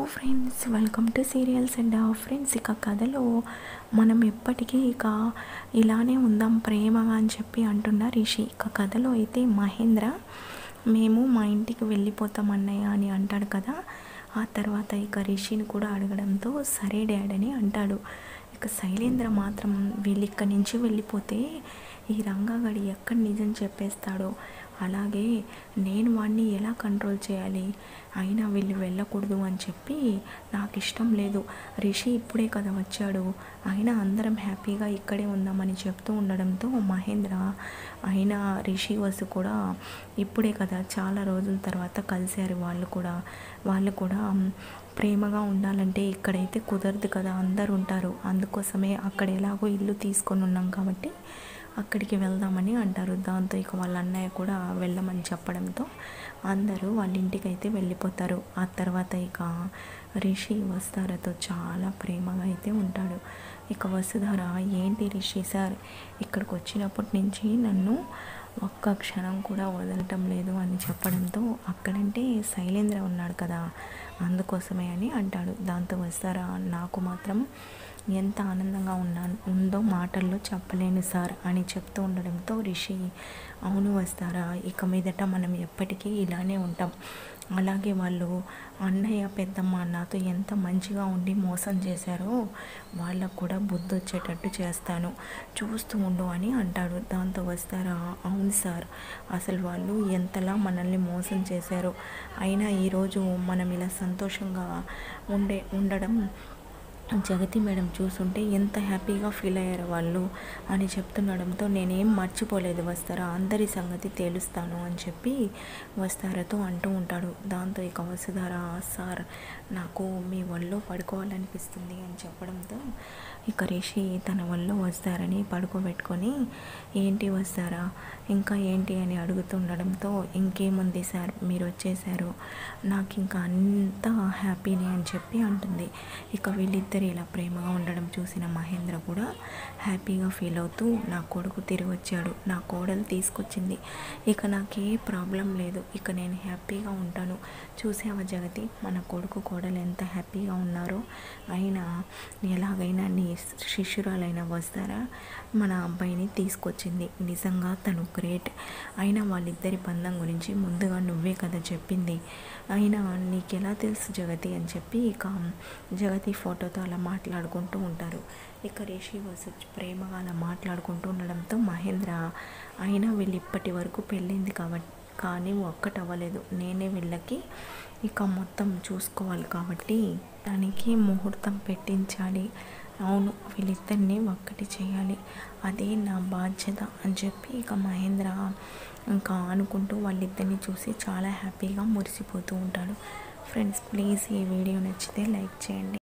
Friends, welcome to serials and friends, ఇక కథలో మనం ఎప్పటికీ ఇలానే ఉందాం ప్రేమగా అని చెప్పి అంటున్న రిషి. ఇక కథలో అయితే మహేంద్ర మేము మా ఇంటికి వెళ్ళిపోతాం అన్నయ్య అని అంటాడు కదా. ఆ తర్వాత ఇక రిషిని కూడా అడగడంతో సరే డాడ్ అని అంటాడు. ఇక శైలేంద్ర మాత్రం వీళ్ళు ఇక్కడి నుంచి వెళ్ళిపోతే ఈ రంగగడి ఎక్కడ నిజం చెప్పేస్తాడో, అలాగే నేను వాడిని ఎలా కంట్రోల్ చేయాలి, అయినా వీళ్ళు వెళ్ళకూడదు అని చెప్పి నాకు ఇష్టం లేదు. రిషి ఇప్పుడే కదా వచ్చాడు, అయినా అందరం హ్యాపీగా ఇక్కడే ఉందామని చెప్తూ ఉండడంతో మహేంద్ర అయినా రిషి వసు కూడా ఇప్పుడే కదా చాలా రోజుల తర్వాత కలిశారు. వాళ్ళు కూడా ప్రేమగా ఉండాలంటే ఇక్కడైతే కుదరదు కదా, అందరు ఉంటారు. అందుకోసమే అక్కడ ఎలాగో ఇల్లు తీసుకొని ఉన్నాం కాబట్టి అక్కడికి వెళ్దామని అంటారు. దాంతో ఇక వాళ్ళ అన్నయ్య కూడా వెళ్ళమని చెప్పడంతో అందరూ వాళ్ళ ఇంటికి అయితే వెళ్ళిపోతారు. ఆ తర్వాత ఇక రిషి వసుధారతో చాలా ప్రేమగా అయితే ఉంటాడు. ఇక వసుధార, ఏంటి రిషి సార్ ఇక్కడికి వచ్చినప్పటి నుంచి నన్ను ఒక్క క్షణం కూడా వదలటం లేదు అని చెప్పడంతో, అక్కడంటే శైలేంద్ర ఉన్నాడు కదా అందుకోసమే అని అంటాడు. దాంతో వసుధార, నాకు మాత్రం ఎంత ఆనందంగా ఉందో మాటల్లో చెప్పలేను సార్ అని చెప్తూ ఉండడంతో రిషి, అవును వస్తారా, ఇక మీదట మనం ఎప్పటికీ ఇలానే ఉంటాం. అలాగే వాళ్ళు అన్నయ్య పెద్దమ్మ నాతో ఎంత మంచిగా ఉండి మోసం చేశారో వాళ్ళకు కూడా బుద్ధి వచ్చేటట్టు చేస్తాను, చూస్తూ ఉండు అని అంటాడు. దాంతో వస్తారా, అవును సార్, అసలు వాళ్ళు ఎంతలా మనల్ని మోసం చేశారో, అయినా ఈరోజు మనం ఇలా సంతోషంగా ఉండడం జగతి మేడం చూస్తుంటే ఎంత హ్యాపీగా ఫీల్ అయ్యారు వాళ్ళు అని చెప్తుండడంతో, నేనేం మర్చిపోలేదు వస్తారా, అందరి సంగతి తేలుస్తాను అని చెప్పి వస్తారతో అంటూ ఉంటాడు. దాంతో ఇక వసుధార, సార్ నాకు మీ ఒళ్ళో పడుకోవాలనిపిస్తుంది అని చెప్పడంతో ఇక రిషి తన ఒళ్ళో వస్తారని పడుకోబెట్టుకొని, ఏంటి వస్తారా ఇంకా ఏంటి అని అడుగుతుండడంతో, ఇంకేముంది సార్ మీరు వచ్చేసారు, నాకు ఇంకా అంతా హ్యాపీనే అని చెప్పి అంటుంది. ఇక వీళ్ళిద్దరు ఇలా ప్రేమగా ఉండడం చూసిన మహేంద్ర కూడా హ్యాపీగా ఫీల్ అవుతూ, నా కొడుకు తిరిగి వచ్చాడు, నా కోడలు తీసుకొచ్చింది, ఇక నాకే ప్రాబ్లం లేదు, ఇక నేను హ్యాపీగా ఉంటాను. చూసావా జగతి, మన కొడుకు కోడలు ఎంత హ్యాపీగా ఉన్నారో, అయినా ఎలాగైనా నీ శిష్యురాలైన వస్తారా మన అబ్బాయిని తీసుకొచ్చింది, నిజంగా తను గ్రేట్. అయినా వాళ్ళిద్దరి బంధం గురించి ముందుగా నువ్వే కదా చెప్పింది, అయినా నీకెలా తెలుసు జగతి అని చెప్పి ఇక జగతి ఫోటోతో అలా మాట్లాడుకుంటూ ఉంటారు. ఇక రిషి వసు ప్రేమగా అలా మాట్లాడుకుంటూ ఉండడంతో మహేంద్ర, అయినా వీళ్ళు ఇప్పటి వరకు పెళ్ళింది కాబట్టి కానీ ఒక్కటవ్వలేదు, నేనే వీళ్ళకి ఇక మొత్తం చూసుకోవాలి కాబట్టి దానికి ముహూర్తం పెట్టించాలి, అవును వీళ్ళిద్దరిని ఒక్కటి చేయాలి, అదే నా బాధ్యత అని చెప్పి ఇక మహేంద్ర ఇంకా అనుకుంటూ వాళ్ళిద్దరిని చూసి చాలా హ్యాపీగా మురిసిపోతూ ఉంటాడు. ఫ్రెండ్స్, ప్లీజ్ ఈ వీడియో నచ్చితే లైక్ చేయండి.